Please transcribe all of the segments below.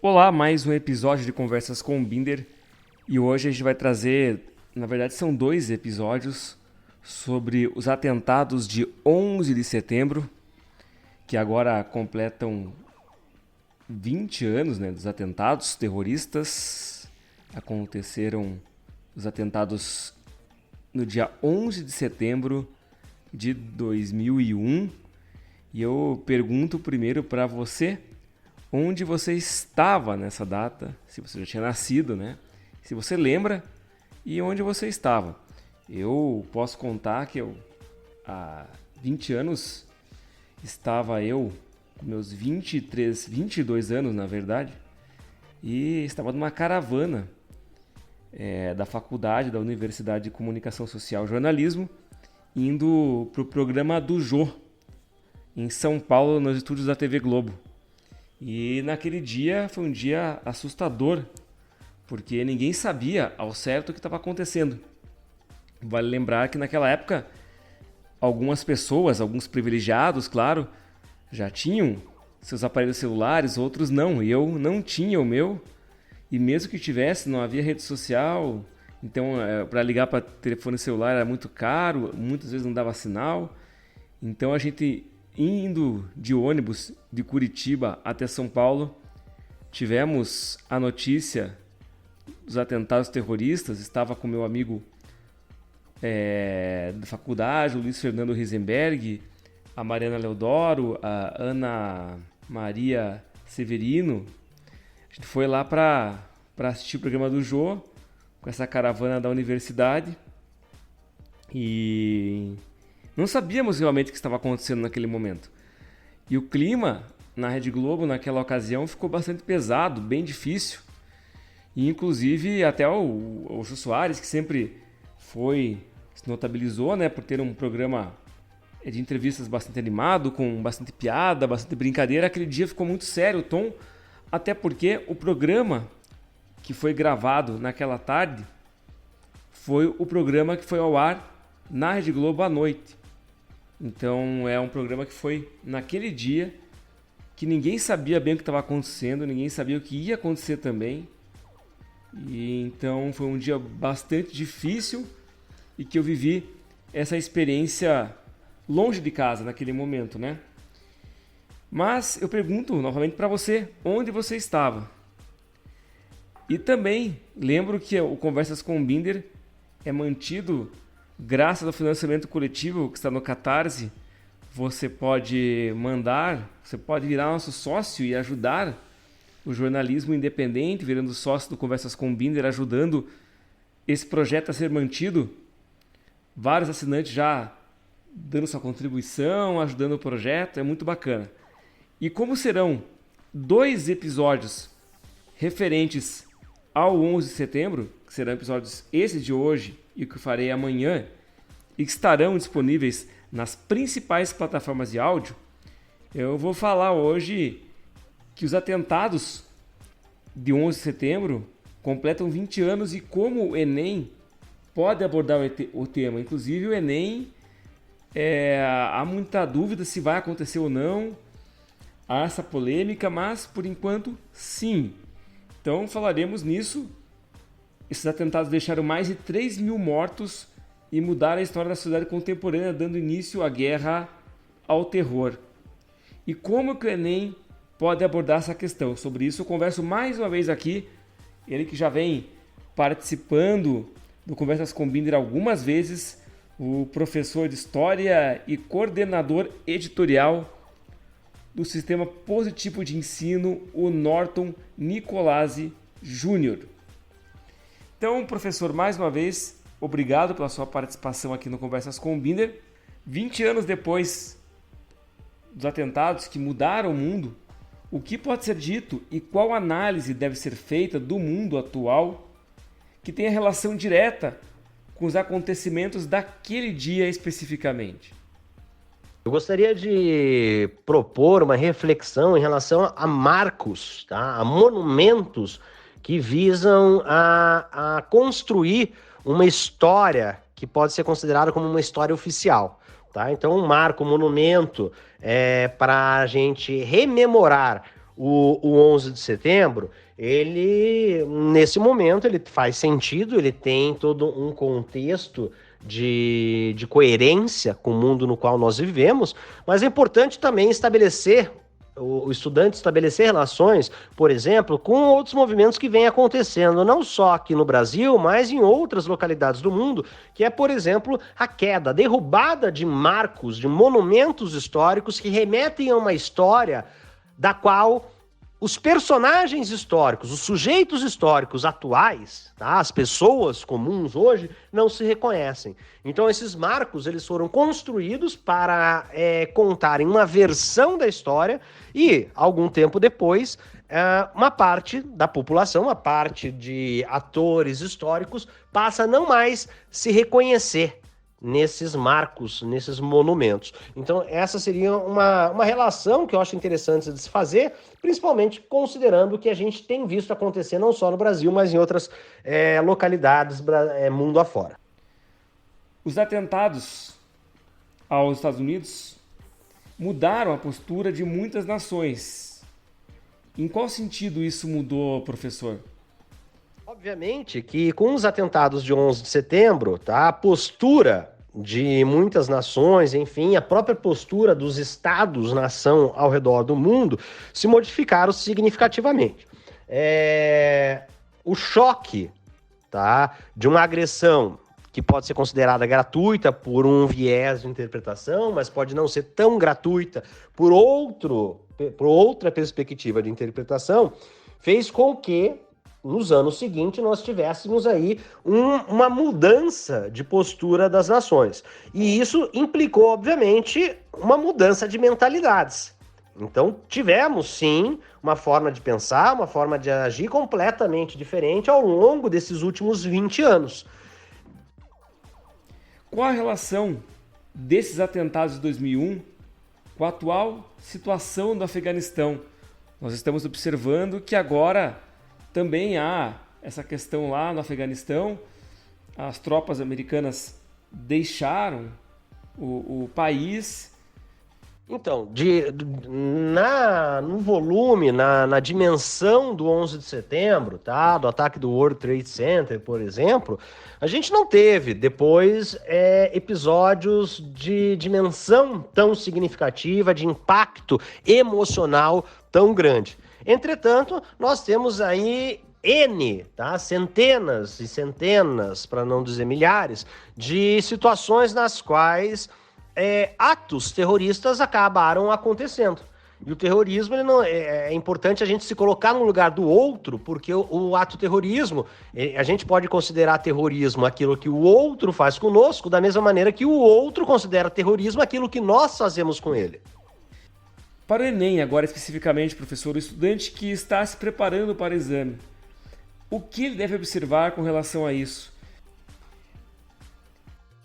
Olá, mais um episódio de Conversas com o Binder e hoje a gente vai trazer, na verdade são dois episódios sobre os atentados de 11 de setembro, que agora completam 20 anos, dos atentados terroristas. Aconteceram os atentados no dia 11 de setembro de 2001 e eu pergunto primeiro para você onde você estava nessa data, se você já tinha nascido, se você lembra e onde você estava. Eu posso contar que há 20 anos estava eu com meus 22 anos na verdade, e estava numa caravana da faculdade, da Universidade de Comunicação Social e Jornalismo, indo para o programa do Jô, em São Paulo, nos estúdios da TV Globo. E naquele dia foi um dia assustador, porque ninguém sabia ao certo o que estava acontecendo. Vale lembrar que naquela época, algumas pessoas, alguns privilegiados, claro, já tinham seus aparelhos celulares, outros não. Eu não tinha o meu, e mesmo que tivesse, não havia rede social, então para ligar para telefone celular era muito caro, muitas vezes não dava sinal. Então a gente, indo de ônibus de Curitiba até São Paulo, tivemos a notícia dos atentados terroristas. Estava com meu amigo da faculdade, o Luiz Fernando Risenberg, a Mariana Leodoro, a Ana Maria Severino. A gente foi lá para assistir o programa do Jô com essa caravana da universidade e não sabíamos realmente o que estava acontecendo naquele momento. E o clima na Rede Globo naquela ocasião ficou bastante pesado, bem difícil. E inclusive até o Jô Soares, que sempre se notabilizou por ter um programa de entrevistas bastante animado, com bastante piada, bastante brincadeira, aquele dia ficou muito sério o tom, até porque o programa que foi gravado naquela tarde foi o programa que foi ao ar na Rede Globo à noite. Então é um programa que foi naquele dia que ninguém sabia bem o que estava acontecendo, ninguém sabia o que ia acontecer também. E então foi um dia bastante difícil e que eu vivi essa experiência longe de casa naquele momento, Mas eu pergunto novamente para você, onde você estava? E também lembro que o Conversas com o Binder é mantido graças ao financiamento coletivo que está no Catarse. Você pode virar nosso sócio e ajudar o jornalismo independente, virando sócio do Conversas com o Binder, ajudando esse projeto a ser mantido. Vários assinantes já dando sua contribuição, ajudando o projeto, é muito bacana. E como serão 2 episódios referentes ao 11 de setembro, que serão episódios esse de hoje e o que eu farei amanhã, e que estarão disponíveis nas principais plataformas de áudio, eu vou falar hoje que os atentados de 11 de setembro completam 20 anos e como o Enem pode abordar o tema. Inclusive o Enem, há muita dúvida se vai acontecer ou não, há essa polêmica, mas por enquanto sim. Então falaremos nisso. Esses atentados deixaram mais de 3 mil mortos e mudaram a história da sociedade contemporânea, dando início à guerra ao terror. E como que o Enem pode abordar essa questão? Sobre isso eu converso mais uma vez aqui, ele que já vem participando do Conversas com Binder algumas vezes, o professor de História e coordenador editorial do Sistema Positivo de Ensino, o Norton Nicolazzi Júnior. Então, professor, mais uma vez, obrigado pela sua participação aqui no Conversas com o Binder. 20 anos depois dos atentados que mudaram o mundo, o que pode ser dito e qual análise deve ser feita do mundo atual que tem relação direta com os acontecimentos daquele dia especificamente? Eu gostaria de propor uma reflexão em relação a marcos, a monumentos que visam a construir uma história que pode ser considerada como uma história oficial. Então, um marco, um monumento para a gente rememorar o 11 de setembro, ele, nesse momento, ele faz sentido, ele tem todo um contexto de coerência com o mundo no qual nós vivemos, mas é importante também estabelecer, o estudante estabelecer relações, por exemplo, com outros movimentos que vêm acontecendo, não só aqui no Brasil, mas em outras localidades do mundo, que é, por exemplo, a queda, a derrubada de marcos, de monumentos históricos que remetem a uma história da qual os personagens históricos, os sujeitos históricos atuais, tá? As pessoas comuns hoje, não se reconhecem. Então esses marcos eles foram construídos para contarem uma versão da história e, algum tempo depois, uma parte da população, uma parte de atores históricos passa a não mais se reconhecer nesses marcos, nesses monumentos. Então, essa seria uma relação que eu acho interessante de se fazer, principalmente considerando o que a gente tem visto acontecer não só no Brasil, mas em outras localidades mundo afora. Os atentados aos Estados Unidos mudaram a postura de muitas nações. Em qual sentido isso mudou, professor? Obviamente que com os atentados de 11 de setembro, tá, a postura de muitas nações, enfim, a própria postura dos estados-nação ao redor do mundo se modificaram significativamente. O choque, tá, de uma agressão que pode ser considerada gratuita por um viés de interpretação, mas pode não ser tão gratuita por outra perspectiva de interpretação, fez com que nos anos seguintes nós tivéssemos aí uma mudança de postura das nações. E isso implicou, obviamente, uma mudança de mentalidades. Então tivemos, sim, uma forma de pensar, uma forma de agir completamente diferente ao longo desses últimos 20 anos. Qual a relação desses atentados de 2001 com a atual situação do Afeganistão? Nós estamos observando que agora também há essa questão lá no Afeganistão. As tropas americanas deixaram o país. Então, no volume, na dimensão do 11 de setembro, tá? Do ataque do World Trade Center, por exemplo, a gente não teve depois episódios de dimensão tão significativa, de impacto emocional tão grande. Entretanto, nós temos aí tá? Centenas e centenas, para não dizer milhares, de situações nas quais atos terroristas acabaram acontecendo. E o terrorismo, ele não, é importante a gente se colocar no lugar do outro, porque o ato terrorismo, a gente pode considerar terrorismo aquilo que o outro faz conosco, da mesma maneira que o outro considera terrorismo aquilo que nós fazemos com ele. Para o Enem, agora especificamente, professor, o estudante que está se preparando para o exame, o que ele deve observar com relação a isso?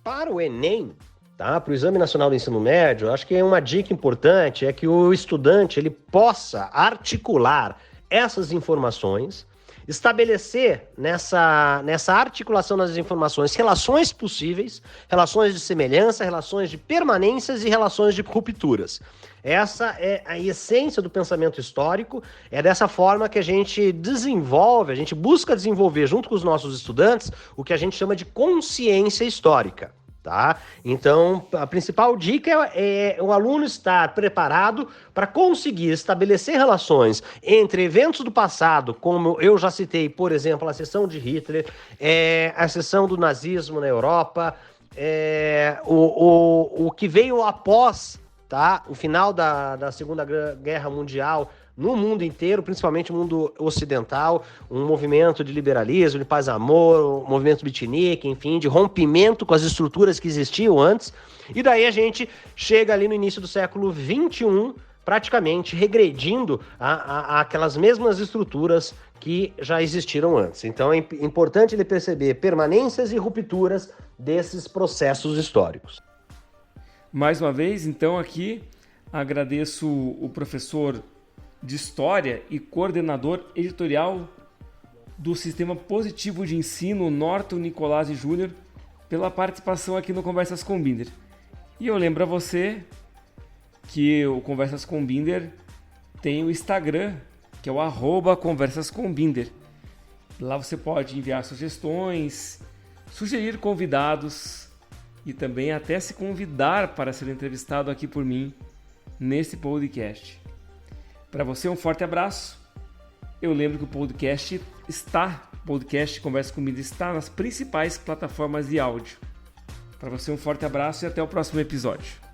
Para o Enem, tá? Para o Exame Nacional do Ensino Médio, acho que uma dica importante é que o estudante ele possa articular essas informações, estabelecer nessa articulação das informações relações possíveis, relações de semelhança, relações de permanências e relações de rupturas. Essa é a essência do pensamento histórico, é dessa forma que a gente desenvolve, a gente busca desenvolver junto com os nossos estudantes o que a gente chama de consciência histórica. Tá? Então, a principal dica é o aluno estar preparado para conseguir estabelecer relações entre eventos do passado, como eu já citei, por exemplo, a ascensão de Hitler, a ascensão do nazismo na Europa, o que veio após, tá? O final da Segunda Guerra Mundial no mundo inteiro, principalmente no mundo ocidental, um movimento de liberalismo, de paz e amor, um movimento beatnik, enfim, de rompimento com as estruturas que existiam antes. E daí a gente chega ali no início do século XXI, praticamente regredindo a aquelas mesmas estruturas que já existiram antes. Então é importante ele perceber permanências e rupturas desses processos históricos. Mais uma vez, então, aqui agradeço o professor de História e coordenador editorial do Sistema Positivo de Ensino, Norton Nicolazzi Júnior, pela participação aqui no Conversas com Binder. E eu lembro a você que o Conversas com Binder tem o Instagram, que é o @conversascombinder. Lá você pode enviar sugestões, sugerir convidados e também até se convidar para ser entrevistado aqui por mim nesse podcast. Para você, um forte abraço. Eu lembro que o podcast Conversa com Binder está nas principais plataformas de áudio. Para você, um forte abraço e até o próximo episódio.